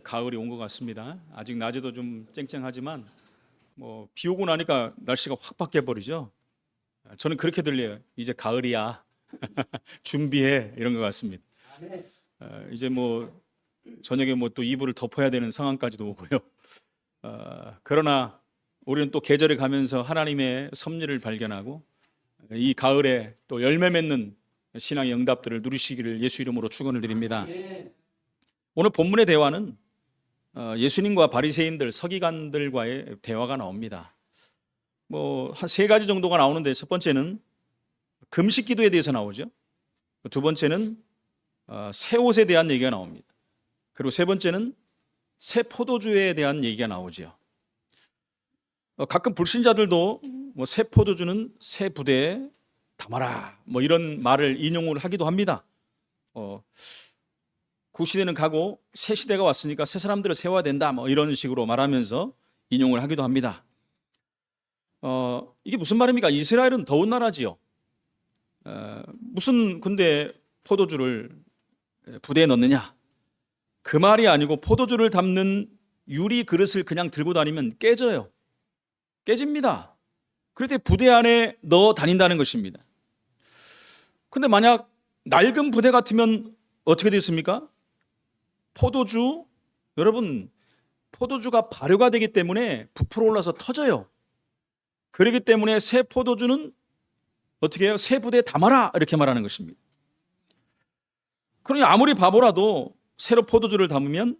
가을이 온 것 같습니다. 아직 낮에도 좀 쨍쨍하지만 비 오고 나니까 날씨가 확 바뀌어 버리죠. 저는 그렇게 들려요. 이제 가을이야. 준비해 이런 것 같습니다. 이제 저녁에 또 이불을 덮어야 되는 상황까지도 오고요. 그러나 우리는 또 계절이 가면서 하나님의 섭리를 발견하고 이 가을에 또 열매 맺는 신앙의 응답들을 누리시기를 예수 이름으로 축원을 드립니다. 오늘 본문의 대화는 예수님과 바리새인들, 서기관들과의 대화가 나옵니다. 한 세 가지 정도가 나오는데, 첫 번째는 금식 기도에 대해서 나오죠. 두 번째는 새 옷에 대한 얘기가 나옵니다. 그리고 세 번째는 새 포도주에 대한 얘기가 나오죠. 가끔 불신자들도 새 포도주는 새 부대에 담아라 이런 말을 인용을 하기도 합니다. 구시대는 가고 새 시대가 왔으니까 새 사람들을 세워야 된다 이런 식으로 말하면서 인용을 하기도 합니다. 이게 무슨 말입니까? 이스라엘은 더운 나라지요. 무슨 근데 포도주를 부대에 넣느냐? 그 말이 아니고 포도주를 담는 유리 그릇을 그냥 들고 다니면 깨져요. 깨집니다. 그럴 때 부대 안에 넣어 다닌다는 것입니다. 근데 만약 낡은 부대 같으면 어떻게 됐습니까? 여러분, 포도주가 발효가 되기 때문에 부풀어 올라서 터져요. 그렇기 때문에 새 포도주는 어떻게 해요? 새 부대에 담아라 이렇게 말하는 것입니다. 그러니 아무리 바보라도 새로 포도주를 담으면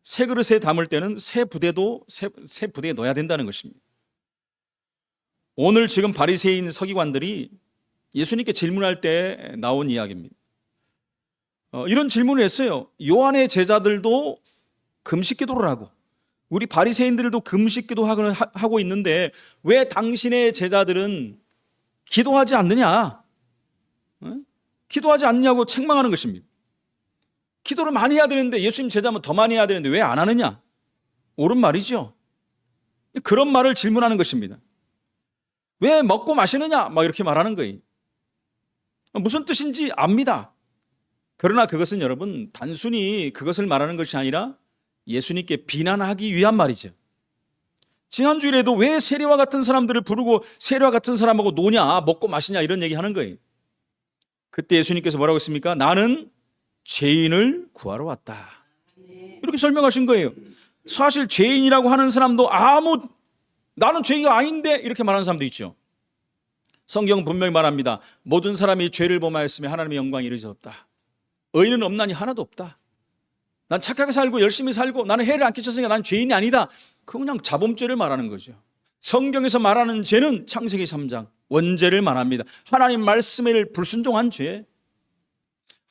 새 그릇에 담을 때는 새 부대에 넣어야 된다는 것입니다. 오늘 지금 바리새인 서기관들이 예수님께 질문할 때 나온 이야기입니다. 이런 질문을 했어요. 요한의 제자들도 금식 기도를 하고 우리 바리새인들도 금식 기도하고 있는데 왜 당신의 제자들은 기도하지 않느냐? 기도하지 않느냐고 책망하는 것입니다. 기도를 많이 해야 되는데, 예수님 제자면 더 많이 해야 되는데 왜 안 하느냐? 옳은 말이죠. 그런 말을 질문하는 것입니다. 왜 먹고 마시느냐? 이렇게 말하는 거예요. 무슨 뜻인지 압니다. 그러나 그것은 여러분 단순히 그것을 말하는 것이 아니라 예수님께 비난하기 위한 말이죠. 지난주일에도 왜 세리와 같은 사람들을 부르고 세리와 같은 사람하고 노냐, 먹고 마시냐 이런 얘기 하는 거예요. 그때 예수님께서 뭐라고 했습니까? 나는 죄인을 구하러 왔다. 이렇게 설명하신 거예요. 사실 죄인이라고 하는 사람도 나는 죄가 아닌데 이렇게 말하는 사람도 있죠. 성경은 분명히 말합니다. 모든 사람이 죄를 범하였으면 하나님의 영광이 이르지 없다. 의인은 없나니 하나도 없다. 난 착하게 살고 열심히 살고 나는 해를 안 끼쳤으니까 난 죄인이 아니다. 그건 그냥 자범죄를 말하는 거죠. 성경에서 말하는 죄는 창세기 3장 원죄를 말합니다. 하나님 말씀을 불순종한 죄.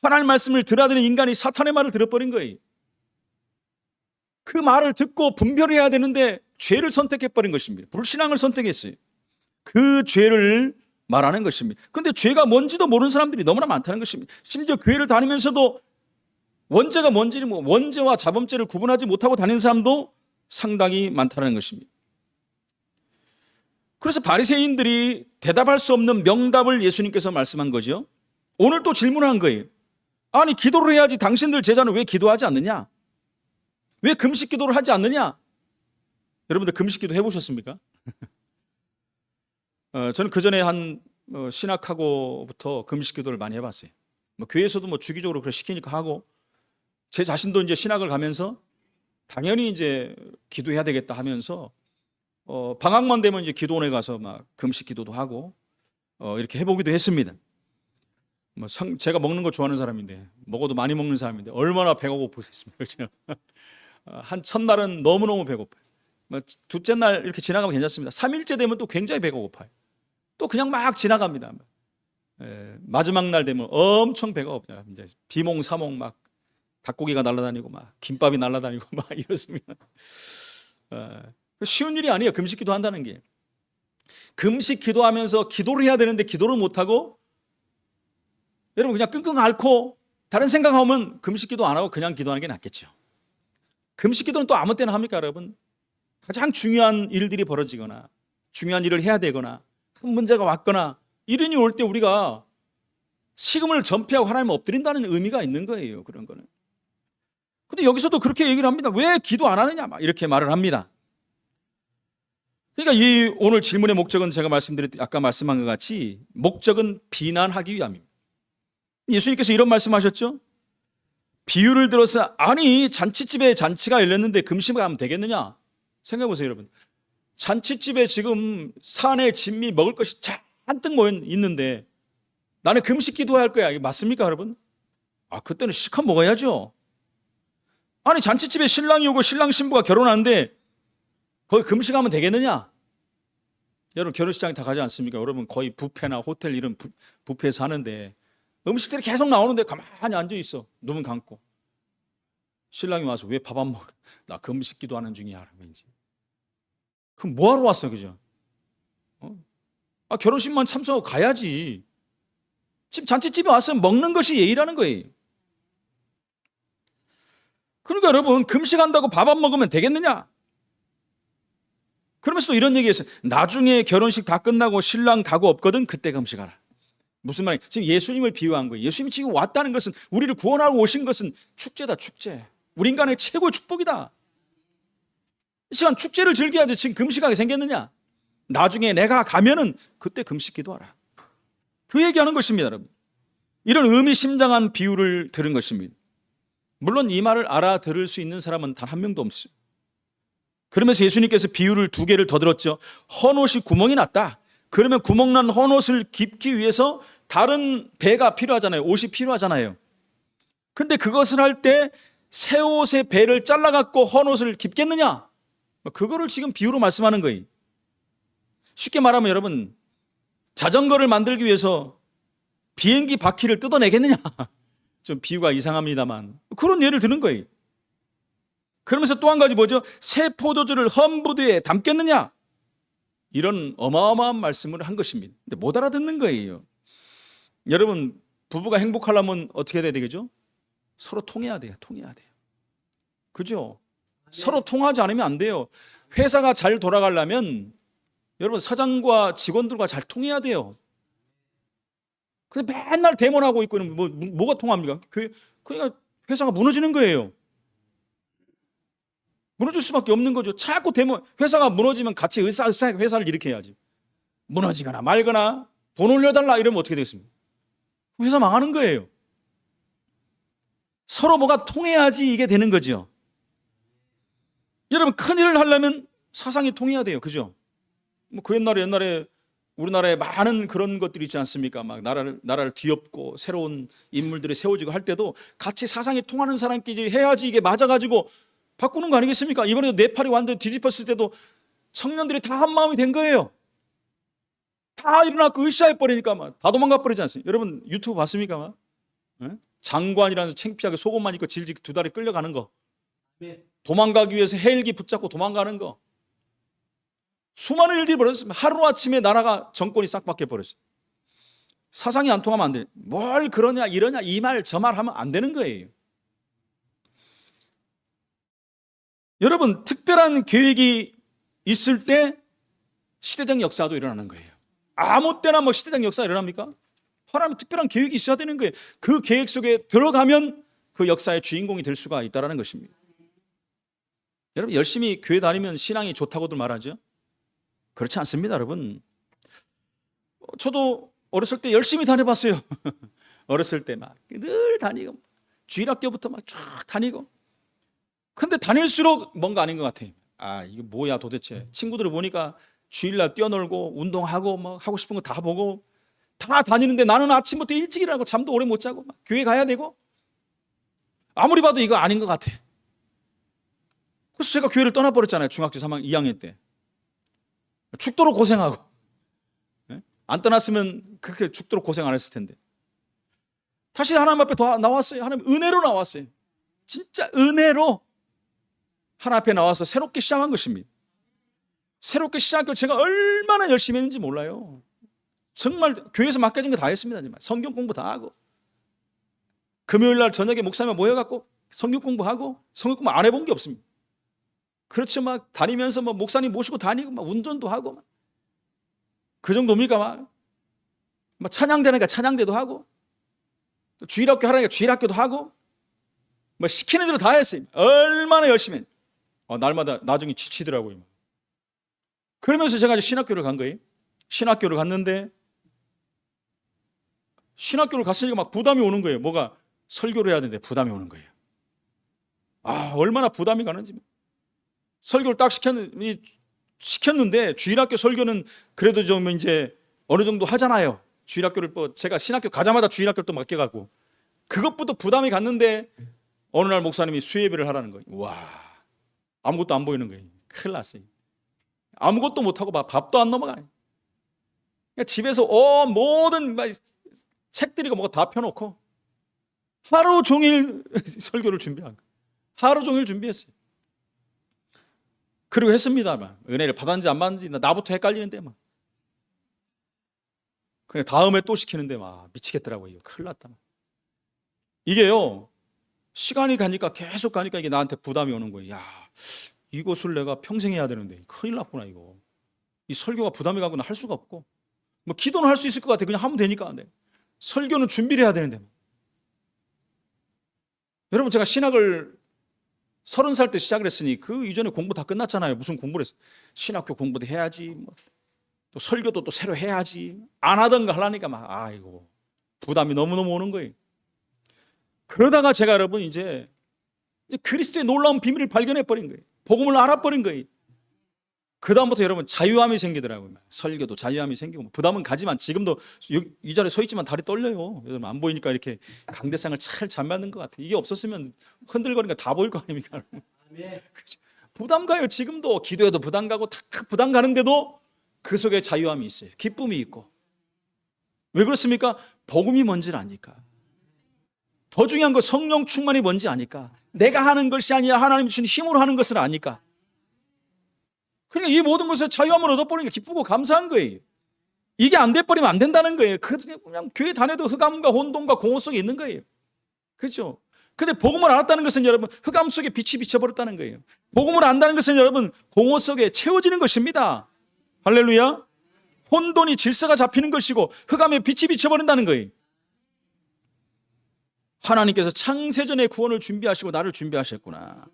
하나님 말씀을 들어야 되는 인간이 사탄의 말을 들어버린 거예요. 그 말을 듣고 분별해야 되는데 죄를 선택해버린 것입니다. 불신앙을 선택했어요. 그 죄를 말하는 것입니다. 그런데 죄가 뭔지도 모르는 사람들이 너무나 많다는 것입니다. 심지어 교회를 다니면서도 원죄가 뭔지 원죄와 자범죄를 구분하지 못하고 다니는 사람도 상당히 많다는 것입니다. 그래서 바리새인들이 대답할 수 없는 명답을 예수님께서 말씀한 거죠. 오늘 또 질문한 거예요. 아니 기도를 해야지 당신들 제자는 왜 기도하지 않느냐? 왜 금식 기도를 하지 않느냐? 여러분들 금식 기도 해보셨습니까? 저는 그 전에 신학하고부터 금식 기도를 많이 해봤어요. 교회에서도 주기적으로 그렇게 시키니까 하고, 제 자신도 이제 신학을 가면서 당연히 이제 기도해야 되겠다 하면서 방학만 되면 이제 기도원에 가서 금식 기도도 하고 이렇게 해보기도 했습니다. 제가 먹는 거 좋아하는 사람인데, 먹어도 많이 먹는 사람인데 얼마나 배가 고프겠습니까? 한 첫날은 너무너무 배고파요. 둘째 날 이렇게 지나가면 괜찮습니다. 3일째 되면 또 굉장히 배가 고파요. 또 그냥 막 지나갑니다. 마지막 날 되면 엄청 배가 고파요. 이제 비몽사몽 닭고기가 날아다니고 김밥이 날아다니고 이렇습니다. 쉬운 일이 아니에요. 금식 기도한다는 게. 금식 기도하면서 기도를 해야 되는데 기도를 못하고, 여러분 그냥 끙끙 앓고 다른 생각하면 금식 기도 안 하고 그냥 기도하는 게 낫겠죠. 금식 기도는 또 아무 때나 합니까, 여러분? 가장 중요한 일들이 벌어지거나 중요한 일을 해야 되거나 큰 문제가 왔거나 이런 일이 올 때 우리가 식음을 전폐하고 하나님을 엎드린다는 의미가 있는 거예요. 그런 거는. 근데 여기서도 그렇게 얘기를 합니다. 왜 기도 안 하느냐? 막 이렇게 말을 합니다. 그러니까 이 오늘 질문의 목적은 제가 아까 말씀한 것 같이 목적은 비난하기 위함입니다. 예수님께서 이런 말씀하셨죠. 비유를 들어서 아니 잔치집에 잔치가 열렸는데 금식을 하면 되겠느냐? 생각해 보세요, 여러분. 잔치집에 지금 산에 진미 먹을 것이 잔뜩 모여 있는데 나는 금식 기도할 거야. 이게 맞습니까, 여러분? 그때는 실컷 먹어야죠. 아니 잔치집에 신랑이 오고 신랑 신부가 결혼하는데 거기 금식하면 되겠느냐? 여러분 결혼식장에 다 가지 않습니까? 여러분 거의 뷔페나 호텔 이런 뷔페에서 하는데 음식들이 계속 나오는데 가만히 앉아 있어. 눈은 감고. 신랑이 와서 왜 밥 안 먹어? 나 금식 기도하는 중이야. 왠지. 그럼 뭐하러 왔어, 그죠? 결혼식만 참석하고 가야지. 지금 잔치집에 왔으면 먹는 것이 예의라는 거예요. 그러니까 여러분 금식한다고 밥 안 먹으면 되겠느냐? 그러면서 또 이런 얘기했어요. 나중에 결혼식 다 끝나고 신랑 가고 없거든 그때 금식하라. 무슨 말이에요? 지금 예수님을 비유한 거예요. 예수님이 지금 왔다는 것은 우리를 구원하고 오신 것은 축제다, 축제. 우리 인간의 최고의 축복이다. 이 시간 축제를 즐겨야지 지금 금식하게 생겼느냐? 나중에 내가 가면은 그때 금식 기도하라. 그 얘기하는 것입니다, 여러분. 이런 의미심장한 비유를 들은 것입니다. 물론 이 말을 알아들을 수 있는 사람은 단 한 명도 없습니다. 그러면서 예수님께서 비유를 두 개를 더 들었죠. 헌옷이 구멍이 났다. 그러면 구멍난 헌옷을 깁기 위해서 다른 배가 필요하잖아요. 옷이 필요하잖아요. 그런데 그것을 할 때 새 옷의 배를 잘라갖고 헌옷을 깁겠느냐? 그거를 지금 비유로 말씀하는 거예요. 쉽게 말하면 여러분 자전거를 만들기 위해서 비행기 바퀴를 뜯어내겠느냐? 좀 비유가 이상합니다만 그런 예를 드는 거예요. 그러면서 또 한 가지 뭐죠? 새 포도주를 헌부두에 담겠느냐? 이런 어마어마한 말씀을 한 것입니다. 근데 못 알아듣는 거예요. 여러분 부부가 행복하려면 어떻게 해야 되겠죠? 서로 통해야 돼요. 통해야 돼요. 그죠? 서로 통하지 않으면 안 돼요. 회사가 잘 돌아가려면 여러분 사장과 직원들과 잘 통해야 돼요. 근데 맨날 대모하고 있고 뭐가 통합니까? 그러니까 회사가 무너지는 거예요. 무너질 수밖에 없는 거죠. 자꾸 회사가 무너지면 같이 의사하게 회사를 일으켜야지. 무너지거나 말거나 돈 올려달라 이러면 어떻게 되겠습니까? 회사 망하는 거예요. 서로 뭐가 통해야지 이게 되는 거죠. 여러분 큰일을 하려면 사상이 통해야 돼요. 그죠? 그 옛날에 우리나라에 많은 그런 것들이 있지 않습니까? 막 나라를 뒤엎고 새로운 인물들이 세워지고 할 때도 같이 사상이 통하는 사람끼리 해야지 이게 맞아가지고 바꾸는 거 아니겠습니까? 이번에도 네팔이 완전히 뒤집혔을 때도 청년들이 다 한 마음이 된 거예요. 다 일어나고 으쌰해 버리니까 막 다 도망가 버리지 않습니까? 여러분 유튜브 봤습니까? 막? 장관이라는 창피하게 속옷만 입고 질질 두 다리 끌려가는 거. 도망가기 위해서 헬기 붙잡고 도망가는 거. 수많은 일들이 벌어졌습니다. 하루아침에 나라가 정권이 싹 바뀌어버렸어요. 사상이 안 통하면 안 돼. 뭘 그러냐 이러냐 이 말 저 말 하면 안 되는 거예요. 여러분 특별한 계획이 있을 때 시대적 역사도 일어나는 거예요. 아무 때나 뭐 시대적 역사가 일어납니까? 하나님 특별한 계획이 있어야 되는 거예요. 그 계획 속에 들어가면 그 역사의 주인공이 될 수가 있다는 것입니다. 여러분 열심히 교회 다니면 신앙이 좋다고들 말하죠. 그렇지 않습니다, 여러분. 저도 어렸을 때 열심히 다녀봤어요. 어렸을 때 막 늘 다니고 주일학교부터 막 쫙 다니고. 근데 다닐수록 뭔가 아닌 것 같아요. 이게 뭐야 도대체. 친구들을 보니까 주일날 뛰어놀고 운동하고 뭐 하고 싶은 거 다 보고 다 다니는데 나는 아침부터 일찍 일어나고 잠도 오래 못 자고 막 교회 가야 되고 아무리 봐도 이거 아닌 것 같아. 그래서 제가 교회를 떠나버렸잖아요. 중학교 3학년 2학년 때. 죽도록 고생하고. 안 떠났으면 그렇게 죽도록 고생 안 했을 텐데. 다시 하나님 앞에 더 나왔어요. 하나님 은혜로 나왔어요. 진짜 은혜로 하나님 앞에 나와서 새롭게 시작한 것입니다. 새롭게 시작한 제가 얼마나 열심히 했는지 몰라요. 정말 교회에서 맡겨진 거 다 했습니다. 정말. 성경 공부 다 하고 금요일 날 저녁에 목사님 모여갖고 성경 공부하고 성경 공부 안 해본 게 없습니다. 그렇죠. 막 다니면서 뭐 목사님 모시고 다니고 막 운전도 하고 막. 그 정도입니까? 막 찬양대니까 찬양대도 하고 또 주일학교 하라니까 주일학교도 하고 뭐 시키는 대로 다 했어요. 얼마나 열심히 했. 날마다 나중에 지치더라고요. 그러면서 제가 이제 신학교를 간 거예요. 신학교를 갔는데 신학교를 갔으니까 막 부담이 오는 거예요. 뭐가 설교를 해야 되는데 부담이 오는 거예요. 얼마나 부담이 가는지. 설교를 딱 시켰는데 주일학교 설교는 그래도 좀 이제 어느 정도 하잖아요. 주일학교를 제가 신학교 가자마자 주일학교를 또 맡겨가고 그것부터 부담이 갔는데 어느 날 목사님이 수예배를 하라는 거예요. 와, 아무것도 안 보이는 거예요. 큰일 났어요. 아무것도 못하고 밥도 안 넘어가요. 그러니까 집에서 모든 책들이고 뭐가 다 펴놓고 하루 종일 설교를 준비한 거예요. 하루 종일 준비했어요. 그리고 했습니다. 은혜를 받았는지 안 받았는지 나부터 헷갈리는데 막. 그래 다음에 또 시키는데 막 미치겠더라고요. 큰일 났다. 이게요. 시간이 가니까 계속 가니까 이게 나한테 부담이 오는 거예요. 야, 이것을 내가 평생 해야 되는데 큰일 났구나 이거. 이 설교가 부담이 가거나 할 수가 없고 뭐 기도는 할 수 있을 것 같아. 그냥 하면 되니까. 설교는 준비를 해야 되는데. 여러분 제가 신학을 30살 때 시작을 했으니 그 이전에 공부 다 끝났잖아요. 무슨 공부를 했어요. 신학교 공부도 해야지. 또 설교도 또 새로 해야지. 안 하던 거 하려니까 막 아이고 부담이 너무너무 오는 거예요. 그러다가 제가 여러분 이제 그리스도의 놀라운 비밀을 발견해 버린 거예요. 복음을 알아버린 거예요. 그 다음부터 여러분 자유함이 생기더라고요. 설교도 자유함이 생기고 부담은 가지만 지금도 이 자리에 서 있지만 다리 떨려요. 여러분 안 보이니까 이렇게 강대상을 잘 맞는 것 같아요. 이게 없었으면 흔들거리니까 다 보일 거 아닙니까? 부담 가요. 지금도 기도해도 부담 가고 다 부담 가는데도 그 속에 자유함이 있어요. 기쁨이 있고. 왜 그렇습니까? 복음이 뭔지를 아니까. 더 중요한 건 성령 충만이 뭔지 아니까. 내가 하는 것이 아니라 하나님 주신 힘으로 하는 것을 아니까. 그러니까 이 모든 것을 자유함을 얻어버리니까 기쁘고 감사한 거예요. 이게 안 돼버리면 안 된다는 거예요. 그냥 교회 다녀도 흑암과 혼돈과 공허 속에 있는 거예요. 그렇죠? 근데 복음을 알았다는 것은 여러분 흑암 속에 빛이 비쳐버렸다는 거예요. 복음을 안다는 것은 여러분 공허 속에 채워지는 것입니다. 할렐루야. 혼돈이 질서가 잡히는 것이고 흑암에 빛이 비쳐버린다는 거예요. 하나님께서 창세전에 구원을 준비하시고 나를 준비하셨구나.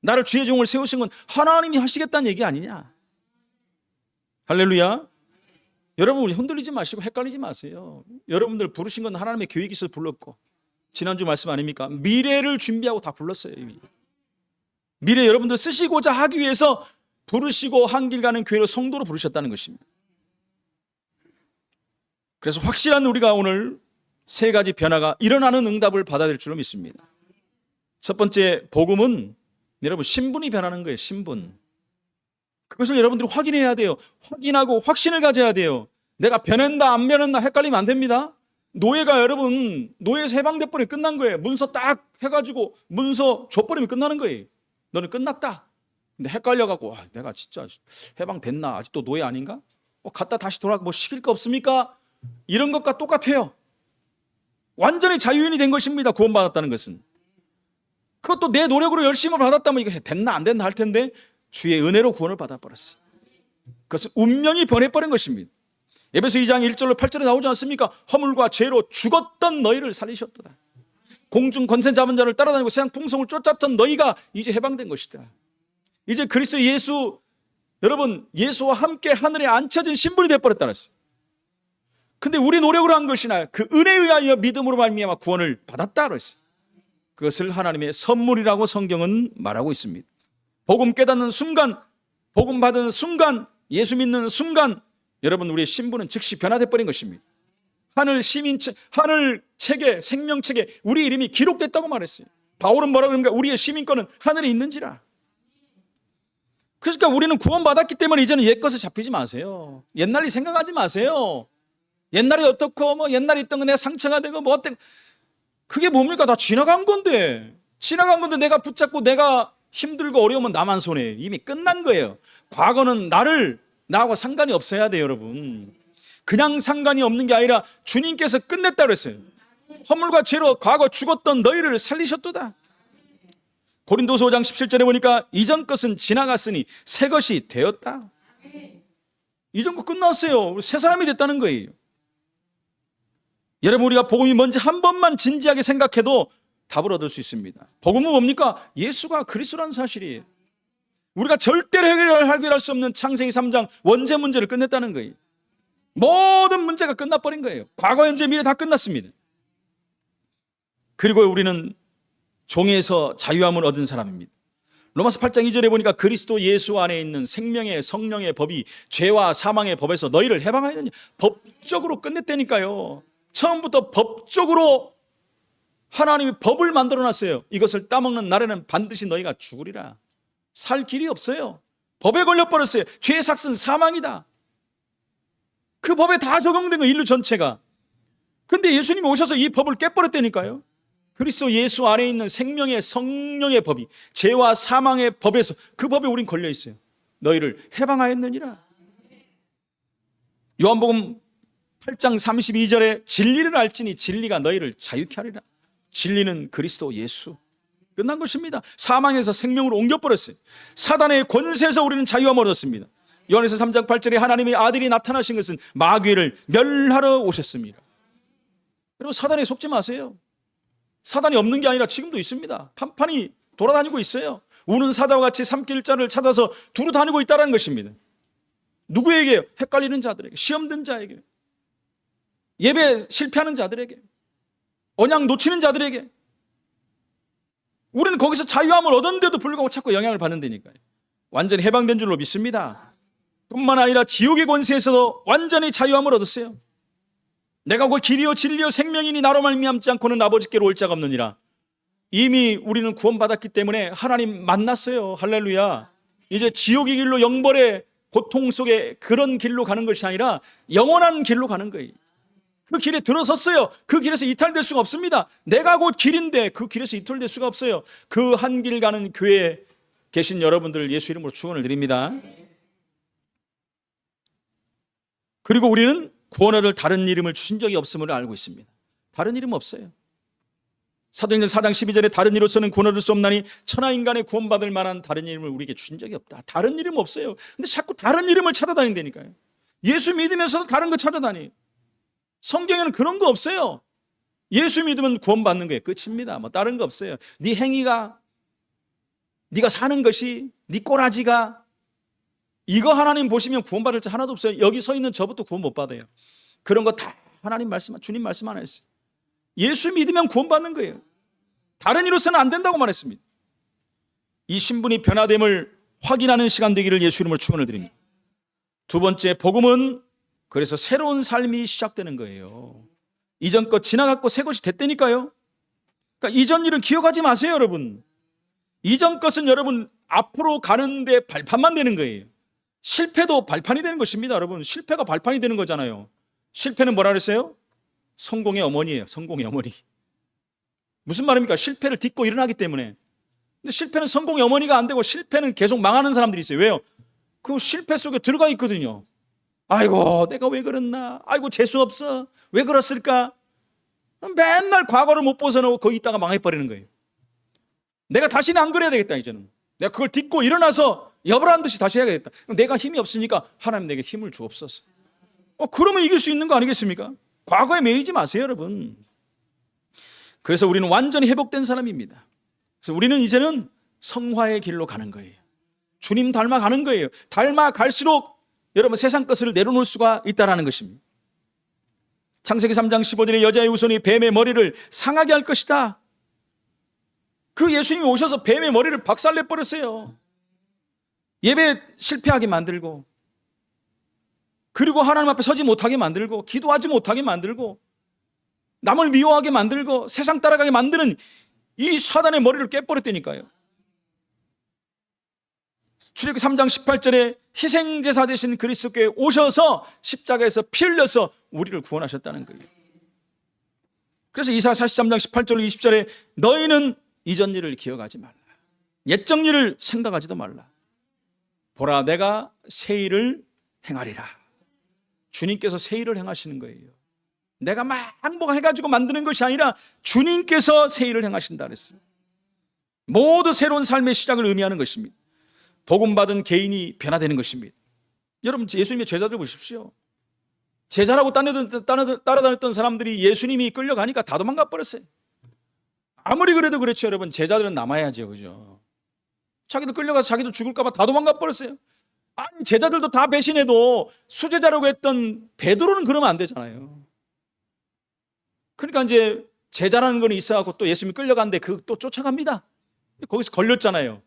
나를 주의 종을 세우신 건 하나님이 하시겠다는 얘기 아니냐. 할렐루야. 여러분 우리 흔들리지 마시고 헷갈리지 마세요. 여러분들 부르신 건 하나님의 계획이 있어서 불렀고 지난주 말씀 아닙니까? 미래를 준비하고 다 불렀어요. 이미. 미래 여러분들 쓰시고자 하기 위해서 부르시고 한 길 가는 교회로 성도로 부르셨다는 것입니다. 그래서 확실한 우리가 오늘 세 가지 변화가 일어나는 응답을 받아야 될 줄로 믿습니다. 첫 번째 복음은 여러분 신분이 변하는 거예요. 신분. 그것을 여러분들이 확인해야 돼요. 확인하고 확신을 가져야 돼요. 내가 변했나 안 변했나 헷갈리면 안 됩니다. 노예가 여러분 노예에서 해방돼버리면 끝난 거예요. 문서 딱 해가지고 문서 줘버리면 끝나는 거예요. 너는 끝났다. 근데 헷갈려갖고 내가 진짜 해방됐나 아직도 노예 아닌가? 갔다 다시 돌아가 뭐 시킬 거 없습니까? 이런 것과 똑같아요. 완전히 자유인이 된 것입니다. 구원받았다는 것은. 그것도 내 노력으로 열심을 받았다면 이거 됐나 안 됐나 할 텐데 주의 은혜로 구원을 받아버렸어요. 그것은 운명이 변해버린 것입니다. 에베소 2장 1절로 8절에 나오지 않습니까? 허물과 죄로 죽었던 너희를 살리셨도다. 공중 권세 잡은 자를 따라다니고 세상 풍성을 쫓았던 너희가 이제 해방된 것이다. 이제 그리스도 예수 여러분 예수와 함께 하늘에 앉혀진 신분이 되어버렸다는 것이에요. 근데 우리 노력으로 한 것이나 그 은혜에 의하여 믿음으로 말미암아 구원을 받았다 그랬어요. 그것을 하나님의 선물이라고 성경은 말하고 있습니다. 복음 깨닫는 순간, 복음 받은 순간, 예수 믿는 순간 여러분 우리의 신분은 즉시 변화돼 버린 것입니다. 하늘 책에 생명책에 우리 이름이 기록됐다고 말했어요. 바울은 뭐라고 그러는가? 우리의 시민권은 하늘에 있는지라. 그러니까 우리는 구원받았기 때문에 이제는 옛것에 잡히지 마세요. 옛날 일 생각하지 마세요. 옛날에 어떻고 뭐 옛날에 있던 거 내가 상처가 되고 뭐 어떤 그게 뭡니까? 다 지나간 건데 내가 붙잡고 내가 힘들고 어려우면 나만 손해. 이미 끝난 거예요. 과거는 나하고 상관이 없어야 돼요. 여러분 그냥 상관이 없는 게 아니라 주님께서 끝냈다 그랬어요. 허물과 죄로 과거 죽었던 너희를 살리셨도다. 고린도서 5장 17절에 보니까 이전 것은 지나갔으니 새 것이 되었다. 이전 거 끝났어요. 새 사람이 됐다는 거예요. 여러분 우리가 복음이 뭔지 한 번만 진지하게 생각해도 답을 얻을 수 있습니다. 복음은 뭡니까? 예수가 그리스도라는 사실이에요. 우리가 절대로 해결할 수 없는 창세기 3장 원죄 문제를 끝냈다는 거예요. 모든 문제가 끝나버린 거예요. 과거, 현재, 미래 다 끝났습니다. 그리고 우리는 종에서 자유함을 얻은 사람입니다. 로마서 8장 2절에 보니까 그리스도 예수 안에 있는 생명의 성령의 법이 죄와 사망의 법에서 너희를 해방하였느냐. 법적으로 끝냈다니까요. 처음부터 법적으로 하나님이 법을 만들어놨어요. 이것을 따먹는 날에는 반드시 너희가 죽으리라. 살 길이 없어요. 법에 걸려버렸어요. 죄의 삭은 사망이다. 그 법에 다 적용된 거, 인류 전체가. 그런데 예수님이 오셔서 이 법을 깨버렸다니까요. 그리스도 예수 안에 있는 생명의 성령의 법이 죄와 사망의 법에서 그 법에 우린 걸려 있어요. 너희를 해방하였느니라. 요한복음 8장 32절에 진리를 알지니 진리가 너희를 자유케 하리라. 진리는 그리스도 예수. 끝난 것입니다. 사망에서 생명으로 옮겨버렸어요. 사단의 권세에서 우리는 자유함을 얻었습니다. 요한에서 3장 8절에 하나님의 아들이 나타나신 것은 마귀를 멸하러 오셨습니다. 여러분, 사단에 속지 마세요. 사단이 없는 게 아니라 지금도 있습니다. 판판이 돌아다니고 있어요. 우는 사자와 같이 삼킬 자를 찾아서 두루 다니고 있다는 것입니다. 누구에게? 헷갈리는 자들에게, 시험 든 자에게, 예배 실패하는 자들에게, 언약 놓치는 자들에게. 우리는 거기서 자유함을 얻었는데도 불구하고 자꾸 영향을 받는다니까요. 완전히 해방된 줄로 믿습니다. 뿐만 아니라 지옥의 권세에서도 완전히 자유함을 얻었어요. 내가 곧 길이요 진리요 생명이니 나로 말미암지 않고는 아버지께로 올 자가 없느니라. 이미 우리는 구원받았기 때문에 하나님 만났어요. 할렐루야. 이제 지옥의 길로, 영벌의 고통 속에 그런 길로 가는 것이 아니라 영원한 길로 가는 거예요. 그 길에 들어섰어요. 그 길에서 이탈될 수가 없습니다. 내가 곧 길인데 그 길에서 이탈될 수가 없어요. 그 한 길 가는 교회에 계신 여러분들 예수 이름으로 축원을 드립니다. 그리고 우리는 구원을 다른 이름을 주신 적이 없음을 알고 있습니다. 다른 이름 없어요. 사도행전 4장 12절에 다른 이로서는 구원 얻을 수 없나니 천하인간의 구원받을 만한 다른 이름을 우리에게 주신 적이 없다. 다른 이름 없어요. 근데 자꾸 다른 이름을 찾아다닌다니까요. 예수 믿으면서도 다른 거 찾아다니. 성경에는 그런 거 없어요. 예수 믿으면 구원받는 거예요. 끝입니다. 뭐 다른 거 없어요. 네 행위가, 네가 사는 것이, 네 꼬라지가, 이거 하나님 보시면 구원받을 자 하나도 없어요. 여기 서 있는 저부터 구원 못 받아요. 그런 거 다 하나님 말씀, 주님 말씀 안 했어요. 예수 믿으면 구원받는 거예요. 다른 이로서는 안 된다고 말했습니다. 이 신분이 변화됨을 확인하는 시간 되기를 예수 이름으로 축원을 드립니다. 두 번째, 복음은 그래서 새로운 삶이 시작되는 거예요. 이전 것 지나갔고 새 것이 됐다니까요. 그러니까 이전 일은 기억하지 마세요, 여러분. 이전 것은 여러분 앞으로 가는데 발판만 되는 거예요. 실패도 발판이 되는 것입니다, 여러분. 실패가 발판이 되는 거잖아요. 실패는 뭐라 그랬어요? 성공의 어머니예요. 성공의 어머니. 무슨 말입니까? 실패를 딛고 일어나기 때문에. 근데 실패는 성공의 어머니가 안 되고 실패는 계속 망하는 사람들이 있어요. 왜요? 그 실패 속에 들어가 있거든요. 아이고, 내가 왜 그랬나? 아이고, 재수 없어. 왜 그랬을까? 맨날 과거를 못 벗어나고 거기 있다가 망해버리는 거예요. 내가 다시는 안 그래야 되겠다, 이제는. 내가 그걸 딛고 일어나서 여부란 듯이 다시 해야겠다. 내가 힘이 없으니까 하나님 내게 힘을 주옵소서. 그러면 이길 수 있는 거 아니겠습니까? 과거에 매이지 마세요, 여러분. 그래서 우리는 완전히 회복된 사람입니다. 그래서 우리는 이제는 성화의 길로 가는 거예요. 주님 닮아가는 거예요. 닮아갈수록 여러분 세상 것을 내려놓을 수가 있다는 것입니다. 창세기 3장 15절에 여자의 후손이 뱀의 머리를 상하게 할 것이다. 그 예수님이 오셔서 뱀의 머리를 박살내버렸어요. 예배 실패하게 만들고, 그리고 하나님 앞에 서지 못하게 만들고, 기도하지 못하게 만들고, 남을 미워하게 만들고, 세상 따라가게 만드는 이 사단의 머리를 깨버렸다니까요. 출애굽기 3장 18절에 희생제사 되신 그리스도께 오셔서 십자가에서 피 흘려서 우리를 구원하셨다는 거예요. 그래서 이사야 43장 18절로 20절에 너희는 이전 일을 기억하지 말라. 옛적 일을 생각하지도 말라. 보라, 내가 새 일을 행하리라. 주님께서 새 일을 행하시는 거예요. 내가 막 뭐 해가지고 만드는 것이 아니라 주님께서 새 일을 행하신다 그랬어요. 모두 새로운 삶의 시작을 의미하는 것입니다. 복음 받은 개인이 변화되는 것입니다. 여러분, 예수님의 제자들 보십시오. 제자라고 따라다녔던 사람들이 예수님이 끌려가니까 다 도망가 버렸어요. 아무리 그래도 그렇죠, 여러분. 제자들은 남아야죠, 그죠? 자기도 끌려가서 자기도 죽을까 봐 다 도망가 버렸어요. 아니, 제자들도 다 배신해도 수제자라고 했던 베드로는 그러면 안 되잖아요. 그러니까 이제 제자라는 건 있어갖고 또 예수님이 끌려갔는데 그 또 쫓아갑니다. 거기서 걸렸잖아요.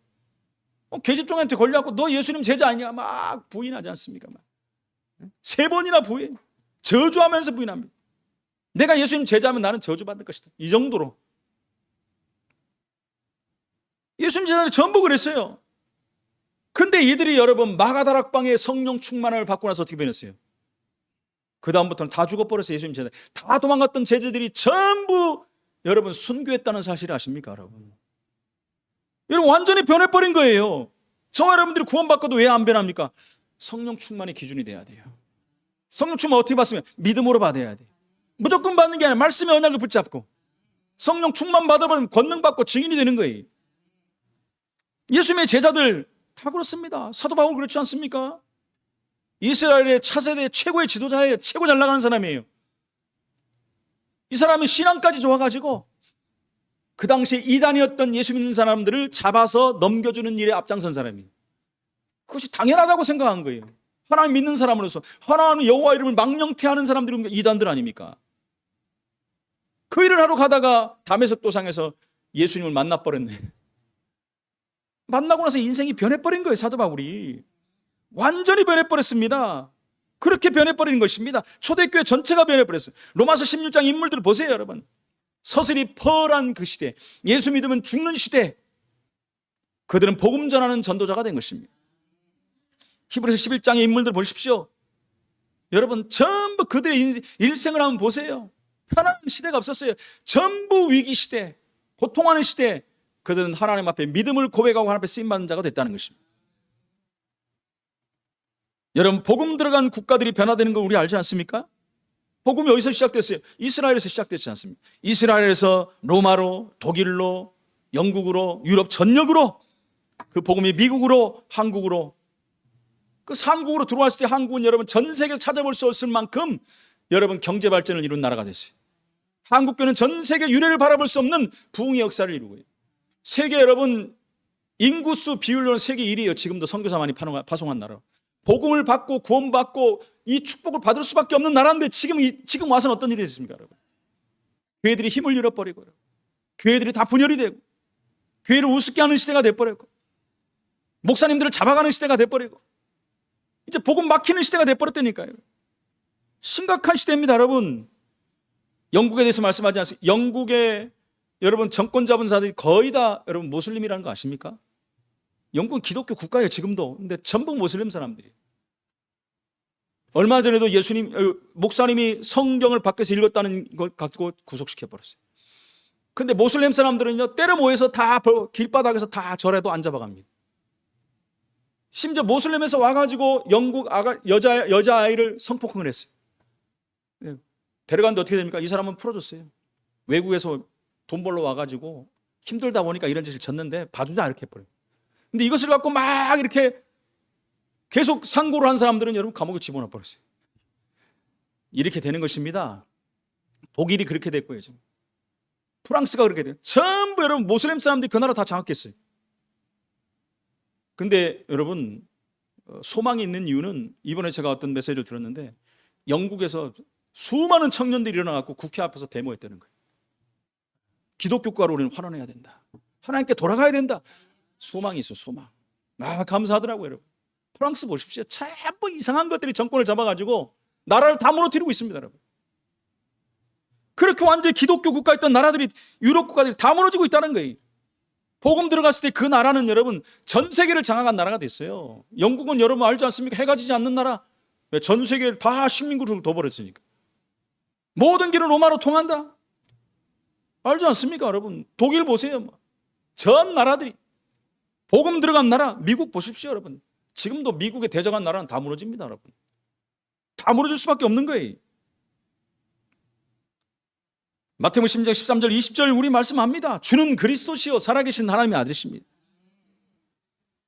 계집종한테 걸려갖고 너 예수님 제자 아니냐 막 부인하지 않습니까? 막. 3번이나 부인, 저주하면서 부인합니다. 내가 예수님 제자면 나는 저주받을 것이다. 이 정도로. 예수님 제자들이 전부 그랬어요. 근데 이들이 여러분 마가다락방에 성령 충만을 받고 나서 어떻게 변했어요? 그 다음부터는 다 죽어버렸어요. 예수님 제자 다 도망갔던 제자들이 전부 여러분 순교했다는 사실을 아십니까, 여러분? 여러분 완전히 변해버린 거예요. 저와 여러분들이 구원받고도 왜 안 변합니까? 성령 충만의 기준이 돼야 돼요. 성령 충만 어떻게 받으면? 믿음으로 받아야 돼요. 무조건 받는 게 아니라 말씀의 언약을 붙잡고 성령 충만 받아버리면 권능 받고 증인이 되는 거예요. 예수님의 제자들 다 그렇습니다. 사도 바울 그렇지 않습니까? 이스라엘의 차세대 최고의 지도자예요. 최고 잘 나가는 사람이에요. 이 사람이 신앙까지 좋아가지고 그 당시에 이단이었던 예수 믿는 사람들을 잡아서 넘겨주는 일에 앞장선 사람이에요. 그것이 당연하다고 생각한 거예요. 하나님 믿는 사람으로서 하나님 여호와 이름을 망령퇴하는 사람들이 이단들 아닙니까? 그 일을 하러 가다가 다메섹 도상에서 예수님을 만나버렸네. 만나고 나서 인생이 변해버린 거예요. 사도 바울이 완전히 변해버렸습니다. 그렇게 변해버리는 것입니다. 초대교회 전체가 변해버렸어요. 로마서 16장 인물들을 보세요, 여러분. 서슬이 펄한 그 시대, 예수 믿으면 죽는 시대, 그들은 복음 전하는 전도자가 된 것입니다. 히브리서 11장의 인물들 보십시오. 여러분 전부 그들의 일생을 한번 보세요. 편안한 시대가 없었어요. 전부 위기 시대, 고통하는 시대, 그들은 하나님 앞에 믿음을 고백하고 하나님 앞에 쓰임받는 자가 됐다는 것입니다. 여러분 복음 들어간 국가들이 변화되는 걸 우리 알지 않습니까? 복음이 어디서 시작됐어요? 이스라엘에서 시작됐지 않습니까? 이스라엘에서 로마로, 독일로, 영국으로, 유럽 전역으로 그 복음이 미국으로, 한국으로, 그 한국으로 들어왔을 때 한국은 여러분 전 세계를 찾아볼 수 없을 만큼 여러분 경제 발전을 이룬 나라가 됐어요. 한국교회는 전 세계 유례를 바라볼 수 없는 부흥의 역사를 이루고 있어요. 세계 여러분 인구수 비율로는 세계 1위예요. 지금도 선교사 많이 파송한 나라. 복음을 받고 구원받고 이 축복을 받을 수밖에 없는 나라인데 지금 와서는 어떤 일이 됐습니까, 여러분? 교회들이 힘을 잃어버리고 교회들이 다 분열이 되고 교회를 우습게 하는 시대가 돼버렸고 목사님들을 잡아가는 시대가 돼버리고 이제 복음 막히는 시대가 돼버렸다니까요. 심각한 시대입니다, 여러분. 영국에 대해서 말씀하지 않습니까? 영국의 여러분 정권 잡은 사람들이 거의 다 여러분 모슬림이라는 거 아십니까? 영국은 기독교 국가예요, 지금도. 근데 전부 모슬림 사람들이. 얼마 전에도 목사님이 성경을 밖에서 읽었다는 걸 갖고 구속시켜버렸어요. 근데 모슬림 사람들은요, 때려 모여서 다 길바닥에서 다 절에도 안 잡아갑니다. 심지어 모슬림에서 와가지고 영국 여자아이를 성폭행을 했어요. 데려갔는데 어떻게 됩니까? 이 사람은 풀어줬어요. 외국에서 돈 벌러 와가지고 힘들다 보니까 이런 짓을 졌는데 봐주자 이렇게 해버려요. 근데 이것을 갖고 막 이렇게 계속 상고를 한 사람들은 여러분 감옥에 집어넣어 버렸어요. 이렇게 되는 것입니다. 독일이 그렇게 됐고요. 지금. 프랑스가 그렇게 돼요. 전부 여러분 모슬림 사람들이 그 나라 다 장악했어요. 근데 여러분 소망이 있는 이유는 이번에 제가 어떤 메시지를 들었는데 영국에서 수많은 청년들이 일어나갖고 국회 앞에서 데모했다는 거예요. 기독교 국가로 우리는 환원해야 된다. 하나님께 돌아가야 된다. 소망이 있어, 소망. 감사하더라고요, 여러분. 프랑스 보십시오. 전부 이상한 것들이 정권을 잡아가지고 나라를 다 무너뜨리고 있습니다, 여러분. 그렇게 완전히 기독교 국가였던 나라들이, 유럽 국가들이 다 무너지고 있다는 거예요. 복음 들어갔을 때 그 나라는 여러분 전 세계를 장악한 나라가 됐어요. 영국은 여러분 알지 않습니까? 해가 지지 않는 나라. 전 세계를 다 식민구를 둬버렸으니까. 모든 길은 로마로 통한다. 알지 않습니까, 여러분? 독일 보세요. 전 나라들이. 복음 들어간 나라, 미국 보십시오, 여러분. 지금도 미국의 대적한 나라는 다 무너집니다, 여러분. 다 무너질 수밖에 없는 거예요. 마태복음 16장 13절 20절 우리 말씀합니다. 주는 그리스도시요 살아계신 하나님의 아들이십니다.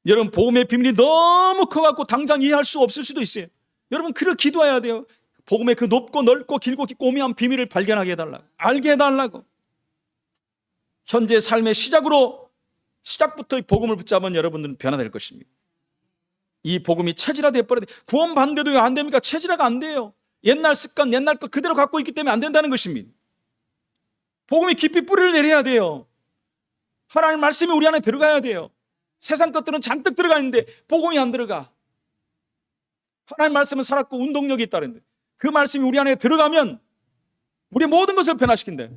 여러분 복음의 비밀이 너무 커갖고 당장 이해할 수 없을 수도 있어요. 여러분 그렇게 기도해야 돼요. 복음의 그 높고 넓고 길고 깊고 오묘한 비밀을 발견하게 해달라고, 알게 해달라고. 현재 삶의 시작부터 복음을 붙잡은 여러분들은 변화될 것입니다. 이 복음이 체질화되어 버려야 돼. 구원 받는데도 왜 안 됩니까? 체질화가 안 돼요. 옛날 습관, 옛날 것 그대로 갖고 있기 때문에 안 된다는 것입니다. 복음이 깊이 뿌리를 내려야 돼요. 하나님 말씀이 우리 안에 들어가야 돼요. 세상 것들은 잔뜩 들어가 있는데 복음이 안 들어가. 하나님 말씀은 살았고 운동력이 있다는데 그 말씀이 우리 안에 들어가면 우리 모든 것을 변화시킨다.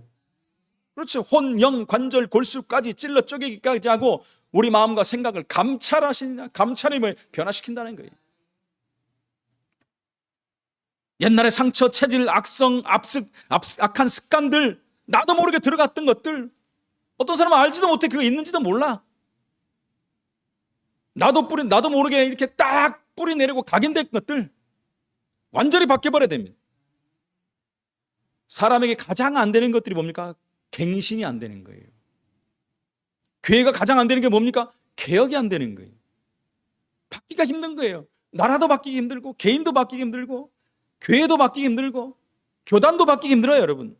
그렇죠. 혼, 영, 관절, 골수까지 찔러 쪼개기까지 하고 우리 마음과 생각을 감찰임을 변화시킨다는 거예요. 옛날의 상처, 체질, 악성, 악한 습관들, 나도 모르게 들어갔던 것들, 어떤 사람은 알지도 못해 그거 있는지도 몰라. 나도 모르게 이렇게 딱 뿌리 내리고 각인된 것들 완전히 바뀌어버려야 됩니다. 사람에게 가장 안 되는 것들이 뭡니까? 갱신이 안 되는 거예요. 교회가 가장 안 되는 게 뭡니까? 개혁이 안 되는 거예요. 바뀌기가 힘든 거예요. 나라도 바뀌기 힘들고 개인도 바뀌기 힘들고 교회도 바뀌기 힘들고 교단도 바뀌기 힘들어요, 여러분.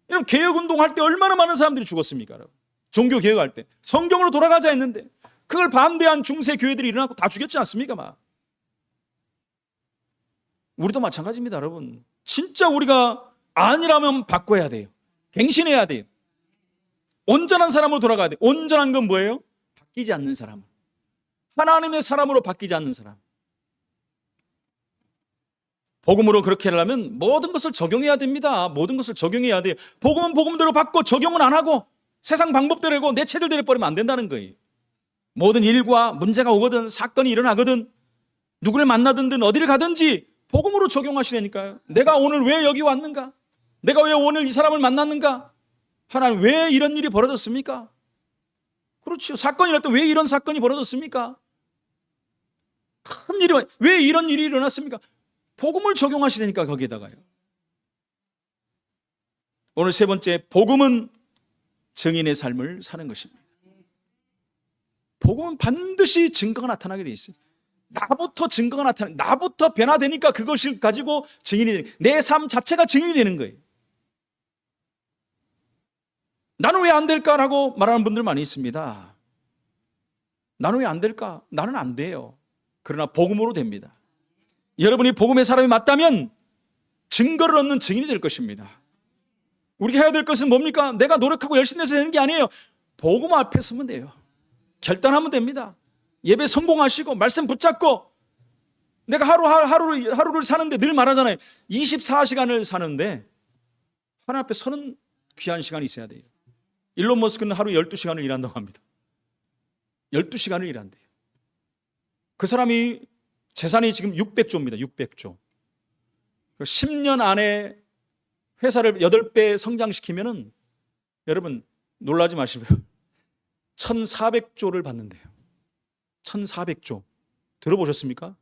여러분, 개혁운동 할 때 얼마나 많은 사람들이 죽었습니까? 여러분? 종교 개혁할 때 성경으로 돌아가자 했는데 그걸 반대한 중세 교회들이 일어나고 다 죽였지 않습니까? 막. 우리도 마찬가지입니다, 여러분. 진짜 우리가 아니라면 바꿔야 돼요. 갱신해야 돼요. 온전한 사람으로 돌아가야 돼요. 온전한 건 뭐예요? 바뀌지 않는 사람. 하나님의 사람으로 바뀌지 않는 사람. 복음으로 그렇게 하려면 모든 것을 적용해야 됩니다. 모든 것을 적용해야 돼요. 복음은 복음대로 받고 적용은 안 하고 세상 방법대로 하고 내 체질대로 버리면 안 된다는 거예요. 모든 일과 문제가 오거든 사건이 일어나거든 누구를 만나든 어디를 가든지 복음으로 적용하시라니까요. 내가 오늘 왜 여기 왔는가? 내가 왜 오늘 이 사람을 만났는가? 하나님 왜 이런 일이 벌어졌습니까? 그렇죠. 사건이 일어날 때 왜 이런 사건이 벌어졌습니까? 큰 일이 왜 이런 일이 일어났습니까? 복음을 적용하시라니까 거기에다가요. 오늘 세 번째, 복음은 증인의 삶을 사는 것입니다. 복음은 반드시 증거가 나타나게 돼 있어요. 나부터 증거가 나타나, 나부터 변화되니까 그것을 가지고 증인이 되는, 내 삶 자체가 증인이 되는 거예요. 나는 왜 안 될까라고 말하는 분들 많이 있습니다. 나는 왜 안 될까? 나는 안 돼요. 그러나 복음으로 됩니다. 여러분이 복음의 사람이 맞다면 증거를 얻는 증인이 될 것입니다. 우리가 해야 될 것은 뭡니까? 내가 노력하고 열심히 해서 되는 게 아니에요. 복음 앞에 서면 돼요. 결단하면 됩니다. 예배 성공하시고 말씀 붙잡고 내가 하루를 사는데 늘 말하잖아요. 24시간을 사는데 하나님 앞에 서는 귀한 시간이 있어야 돼요. 일론 머스크는 하루 12시간을 일한다고 합니다. 12시간을 일한대요. 그 사람이 재산이 지금 600조입니다. 600조. 10년 안에 회사를 8배 성장시키면은 여러분 놀라지 마시고요. 1,400조를 받는데요. 1,400조. 들어보셨습니까?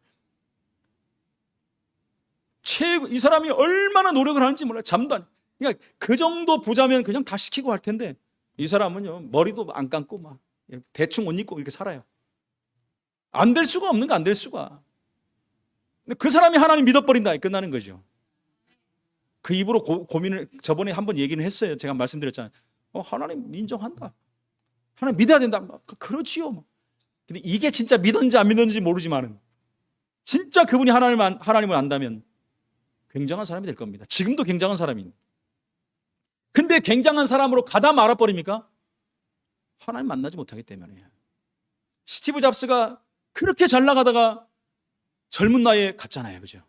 이 사람이 얼마나 노력을 하는지 몰라요. 잠도 안. 그러니까 그 정도 부자면 그냥 다 시키고 할 텐데 이 사람은요 머리도 안 감고 막 대충 옷 입고 이렇게 살아요. 안 될 수가 없는 거 안 될 수가. 근데 그 사람이 하나님 믿어버린다 끝나는 거죠. 그 입으로 고민을 저번에 한번 얘기는 했어요. 제가 말씀드렸잖아요. 하나님 인정한다. 하나님 믿어야 된다. 그렇지요. 근데 이게 진짜 믿었는지 안 믿었는지 모르지만은 진짜 그분이 하나님을 안다면 굉장한 사람이 될 겁니다. 지금도 굉장한 사람인. 근데 굉장한 사람으로 가다 말아버립니까? 하나님 만나지 못하기 때문에. 스티브 잡스가 그렇게 잘 나가다가 젊은 나이에 갔잖아요. 그죠?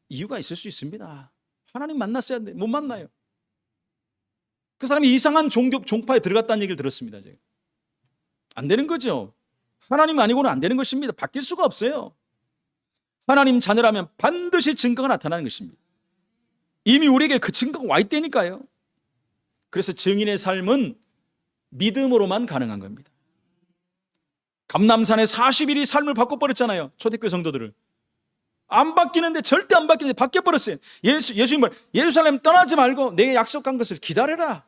이유가 있을 수 있습니다. 하나님 만났어야 하는데 못 만나요. 그 사람이 이상한 종파에 들어갔다는 얘기를 들었습니다. 제가. 안 되는 거죠. 하나님 아니고는 안 되는 것입니다. 바뀔 수가 없어요. 하나님 자녀라면 반드시 증거가 나타나는 것입니다. 이미 우리에게 그 증거가 와 있다니까요. 그래서 증인의 삶은 믿음으로만 가능한 겁니다. 감람산에 40일이 삶을 바꿔버렸잖아요. 초대교회 성도들을. 안 바뀌는데 절대 안 바뀌는데 바뀌어버렸어요. 예수님 말 예루살렘 떠나지 말고 내게 약속한 것을 기다려라.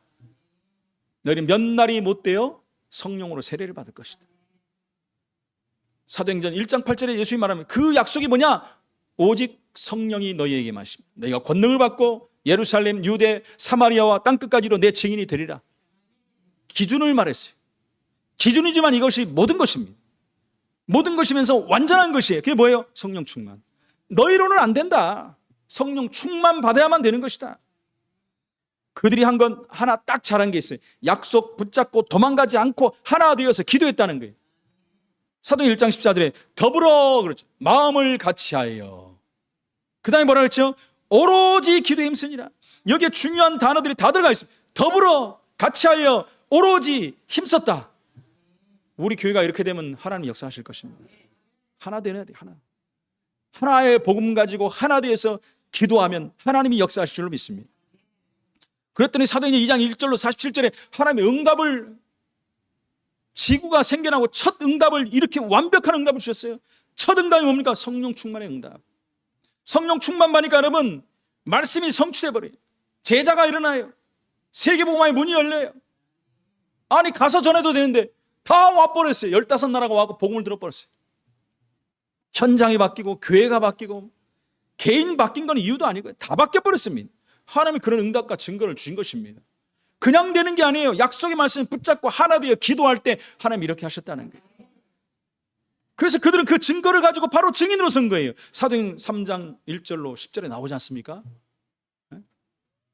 너희는 몇 날이 못 되어 성령으로 세례를 받을 것이다. 사도행전 1장 8절에 예수님이 말하면 그 약속이 뭐냐? 오직 성령이 너희에게 마십니다. 너희가 권능을 받고 예루살렘, 유대, 사마리아와 땅끝까지로 내 증인이 되리라. 기준을 말했어요. 기준이지만 이것이 모든 것입니다. 모든 것이면서 완전한 것이에요. 그게 뭐예요? 성령 충만. 너희로는 안 된다. 성령 충만 받아야만 되는 것이다. 그들이 한 건 하나 딱 잘한 게 있어요. 약속 붙잡고 도망가지 않고 하나 되어서 기도했다는 거예요. 사도행 1장 14절에 더불어 그렇죠. 마음을 같이하여. 그 다음에 뭐라 그랬죠? 오로지 기도에 힘쓰니라. 여기에 중요한 단어들이 다 들어가 있습니다. 더불어 같이하여 오로지 힘썼다. 우리 교회가 이렇게 되면 하나님 역사하실 것입니다. 하나 되어야 돼. 하나의 복음 가지고 하나 되어서 기도하면 하나님이 역사하실 줄로 믿습니다. 그랬더니 사도행전 2장 1절로 47절에 하나님의 응답을, 지구가 생겨나고 첫 응답을, 이렇게 완벽한 응답을 주셨어요. 첫 응답이 뭡니까? 성령 충만의 응답. 성령 충만 받으니까 여러분 말씀이 성취돼 버려요. 제자가 일어나요. 세계복음화의 문이 열려요. 아니 가서 전해도 되는데 다 와버렸어요. 15나라가 와서 복음을 들어버렸어요. 현장이 바뀌고 교회가 바뀌고 개인 바뀐 건 이유도 아니고요. 다 바뀌어버렸습니다. 하나님이 그런 응답과 증거를 주신 것입니다. 그냥 되는 게 아니에요. 약속의 말씀을 붙잡고 하나 되어 기도할 때 하나님이 이렇게 하셨다는 거예요. 그래서 그들은 그 증거를 가지고 바로 증인으로 선 거예요. 사도행 3장 1절로 10절에 나오지 않습니까?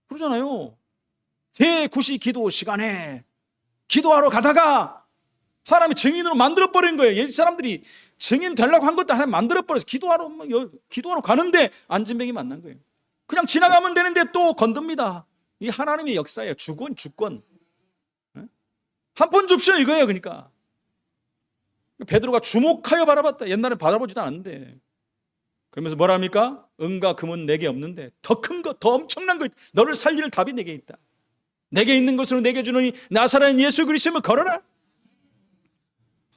그러잖아요. 제9시 기도 시간에 기도하러 가다가 하나님이 증인으로 만들어버린 거예요. 옛 사람들이 증인 되려고 한 것도 하나님 만들어버려서 기도하러 가는데 안진뱅이 만난 거예요. 그냥 지나가면 되는데 또 건듭니다. 이 하나님의 역사예요. 주권. 한 번 줍시오 이거예요. 그러니까 베드로가 주목하여 바라봤다. 옛날에 바라보지도 않았는데. 그러면서 뭐라 합니까? 은과 금은 내게 없는데 더 큰 것, 더 엄청난 것, 너를 살릴 답이 내게 있다. 내게 있는 것으로 내게 주노니 나사렛 예수 그리스도를 걸어라.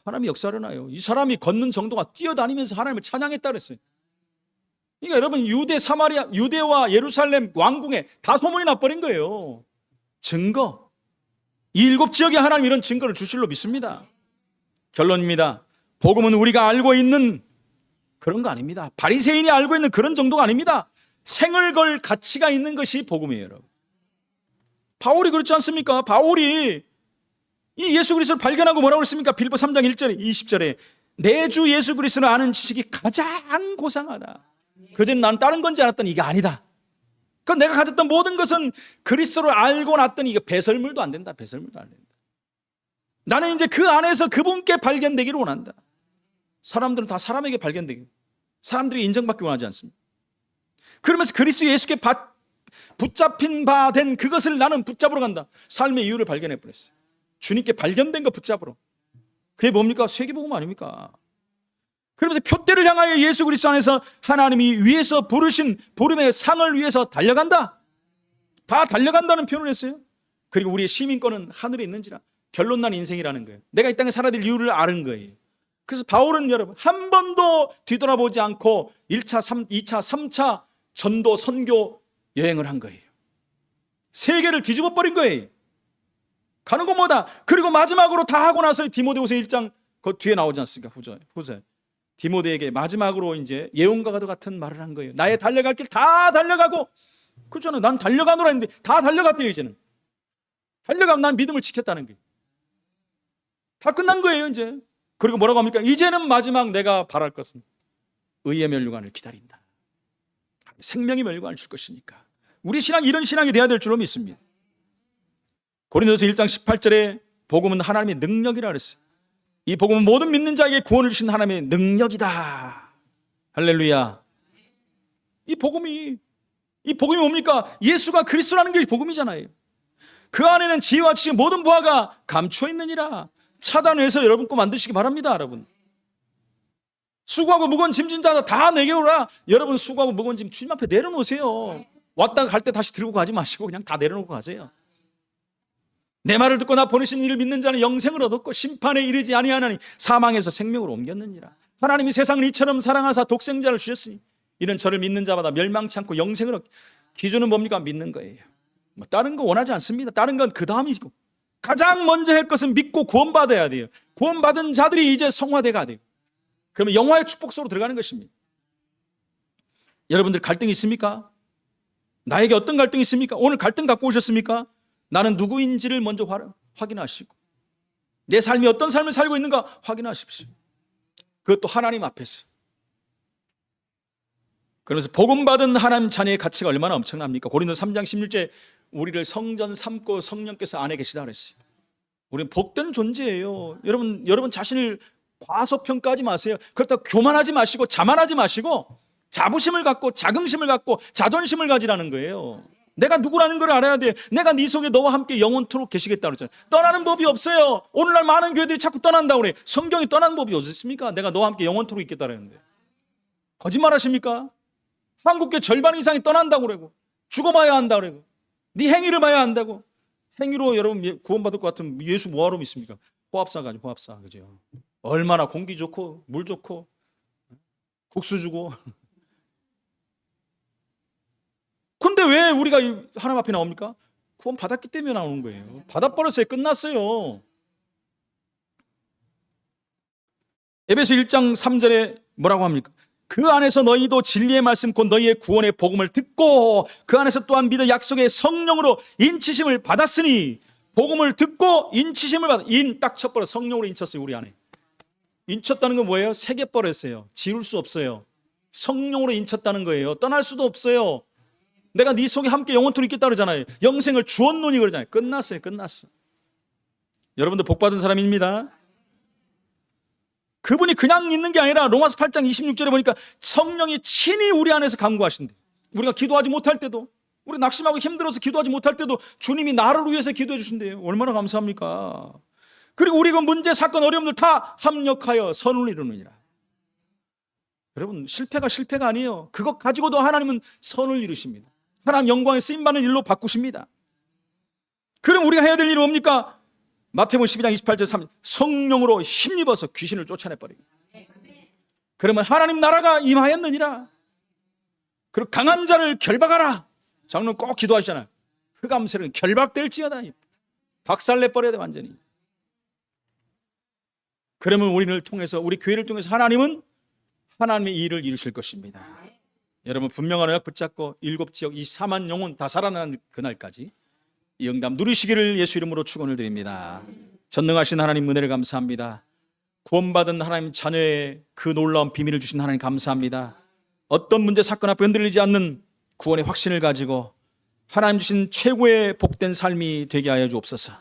하나님이 역사를 하나요? 이 사람이 걷는 정도가 뛰어다니면서 하나님을 찬양했다 그랬어요. 그러니까 여러분 유대, 사마리아, 유대와 예루살렘 왕궁에 다 소문이 나버린 거예요. 증거. 이 7지역에 하나님 이런 증거를 주실 줄로 믿습니다. 결론입니다. 복음은 우리가 알고 있는 그런 거 아닙니다. 바리새인이 알고 있는 그런 정도가 아닙니다. 생을 걸 가치가 있는 것이 복음이에요, 여러분. 바울이 그렇지 않습니까? 바울이 이 예수 그리스도를 발견하고 뭐라고 그랬습니까? 빌보 3장 1절에 20절에 내 주 예수 그리스도를 아는 지식이 가장 고상하다. 그전에 난 다른 건지 알았더니 이게 아니다. 그건 내가 가졌던 모든 것은 그리스도를 알고 났더니 이거 배설물도 안 된다. 배설물도 안 된다. 나는 이제 그 안에서 그분께 발견되기를 원한다. 사람들은 다 사람에게 발견되기, 사람들이 인정받기 원하지 않습니다. 그러면서 그리스도 예수께 붙잡힌 바 된 그것을 나는 붙잡으러 간다. 삶의 이유를 발견해 버렸어요. 주님께 발견된 거 붙잡으러. 그게 뭡니까? 세계복음 아닙니까? 그러면서 표대를 향하여 예수 그리스도 안에서 하나님이 위에서 부르신 부름의 상을 위해서 달려간다. 다 달려간다는 표현을 했어요. 그리고 우리의 시민권은 하늘에 있는지라. 결론 난 인생이라는 거예요. 내가 이 땅에 살아야 될 이유를 아는 거예요. 그래서 바울은 여러분 한 번도 뒤돌아보지 않고 1차, 2차, 3차 전도 선교 여행을 한 거예요. 세계를 뒤집어 버린 거예요. 가는 곳마다. 그리고 마지막으로 다 하고 나서 디모데후서 1장 그 뒤에 나오지 않습니까? 후세. 디모데에게 마지막으로 이제 예언과도 같은 말을 한 거예요. 나의 달려갈 길 다 달려가고. 그렇잖아요. 난 달려가노라 했는데 다 달려갔대요. 이제는 달려가면 난 믿음을 지켰다는 거예요. 다 끝난 거예요 이제. 그리고 뭐라고 합니까? 이제는 마지막 내가 바랄 것은 의의 멸류관을 기다린다. 생명의 멸류관을 줄 것이니까. 우리 신앙이 이런 신앙이 돼야 될 줄로 믿습니다. 고린도서 1장 18절에 복음은 하나님의 능력이라 그랬어요. 이 복음은 모든 믿는 자에게 구원을 주신 하나님의 능력이다. 할렐루야. 이 복음이 뭡니까? 예수가 그리스도라는 게 복음이잖아요. 그 안에는 지혜와 지식 모든 보화가 감추어 있느니라. 차단해서 여러분 거 만드시기 바랍니다. 여러분 수고하고 무거운 짐진 자다 다 내게 오라. 여러분 수고하고 무거운 짐 주님 앞에 내려놓으세요. 왔다가 갈 때 다시 들고 가지 마시고 그냥 다 내려놓고 가세요. 내 말을 듣고 나 보내신 이를 믿는 자는 영생을 얻었고 심판에 이르지 아니하나니 사망에서 생명으로 옮겼느니라. 하나님이 세상을 이처럼 사랑하사 독생자를 주셨으니 이는 저를 믿는 자마다 멸망치 않고 영생을 얻고. 기준은 뭡니까? 믿는 거예요. 뭐 다른 거 원하지 않습니다. 다른 건 그 다음이고 가장 먼저 할 것은 믿고 구원받아야 돼요. 구원받은 자들이 이제 성화돼가 돼요. 그러면 영화의 축복 속으로 들어가는 것입니다. 여러분들 갈등이 있습니까? 나에게 어떤 갈등이 있습니까? 오늘 갈등 갖고 오셨습니까? 나는 누구인지를 먼저 확인하시고 내 삶이 어떤 삶을 살고 있는가 확인하십시오. 그것도 하나님 앞에서. 그러면서 복음받은 하나님 자녀의 가치가 얼마나 엄청납니까? 고린도서 3장 16절 우리를 성전 삼고 성령께서 안에 계시다 그랬어요. 우리는 복된 존재예요. 여러분 자신을 과소평가하지 마세요. 그렇다고 교만하지 마시고 자만하지 마시고 자부심을 갖고 자긍심을 갖고 자존심을 가지라는 거예요. 내가 누구라는 걸 알아야 돼. 내가 네 속에 너와 함께 영원토록 계시겠다 그랬잖아요. 떠나는 법이 없어요. 오늘날 많은 교회들이 자꾸 떠난다고 그래. 성경이 떠나는 법이 어디 있습니까? 내가 너와 함께 영원토록 있겠다 그랬는데. 거짓말 하십니까? 한국계 절반 이상이 떠난다고 그러고 죽어봐야 한다고 그러고 네 행위를 봐야 한다고. 행위로 여러분 구원받을 것 같으면 예수 뭐하러 믿습니까? 호합사 가지고 호합사. 그죠? 얼마나 공기 좋고 물 좋고 국수 주고. 근데 왜 우리가 하나님 앞에 나옵니까? 구원 받았기 때문에 나오는 거예요. 받아버렸어요. 끝났어요. 에베소 1장 3절에 뭐라고 합니까? 그 안에서 너희도 진리의 말씀 곧 너희의 구원의 복음을 듣고 그 안에서 또한 믿어 약속의 성령으로 인치심을 받았으니. 복음을 듣고 인치심을 받아. 딱 쳐버려. 성령으로 인쳤어요. 우리 안에. 인쳤다는 건 뭐예요? 새겨버렸어요. 지울 수 없어요. 성령으로 인쳤다는 거예요. 떠날 수도 없어요. 내가 네 속에 함께 영원토록 있겠다 그러잖아요. 영생을 주었노니 그러잖아요. 끝났어요. 끝났어. 여러분들 복받은 사람입니다. 그분이 그냥 있는 게 아니라 로마서 8장 26절에 보니까 성령이 친히 우리 안에서 강구하신대. 우리가 기도하지 못할 때도, 우리 낙심하고 힘들어서 기도하지 못할 때도 주님이 나를 위해서 기도해 주신대요. 얼마나 감사합니까? 그리고 우리 그 문제, 사건, 어려움들 다 합력하여 선을 이루느니라. 여러분 실패가 아니에요. 그것 가지고도 하나님은 선을 이루십니다. 하나님 영광에 쓰임받는 일로 바꾸십니다. 그럼 우리가 해야 될 일은 뭡니까? 마태복음 12장 28절 3절 성령으로 힘입어서 귀신을 쫓아내버리고. 그러면 하나님 나라가 임하였느니라. 그리고 강한 자를 결박하라. 장로는 꼭 기도하시잖아요. 흑암세력은 결박될지어다. 박살내버려야 돼 완전히. 그러면 우리를 통해서, 우리 교회를 통해서 하나님은 하나님의 일을 이루실 것입니다. 여러분 분명한 언약 붙잡고 7지역 24만 영혼 다 살아나는 그날까지 이 응답 누리시기를 예수 이름으로 축원을 드립니다. 전능하신 하나님 은혜를 감사합니다. 구원받은 하나님 자녀의 그 놀라운 비밀을 주신 하나님 감사합니다. 어떤 문제 사건 앞에 흔들리지 않는 구원의 확신을 가지고 하나님 주신 최고의 복된 삶이 되게 하여 주옵소서.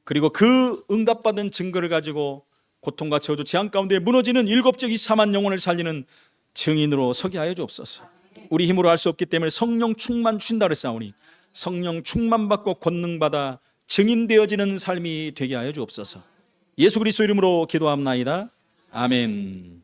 그리고 그 응답받은 증거를 가지고 고통과 저주 재앙 가운데 무너지는 7지역 24만 영혼을 살리는 증인으로 서게 하여 주옵소서. 우리 힘으로 할 수 없기 때문에 성령 충만 주신다 그랬사오니 성령 충만받고 권능받아 증인되어지는 삶이 되게 하여 주옵소서. 예수 그리스도 이름으로 기도합나이다. 아멘.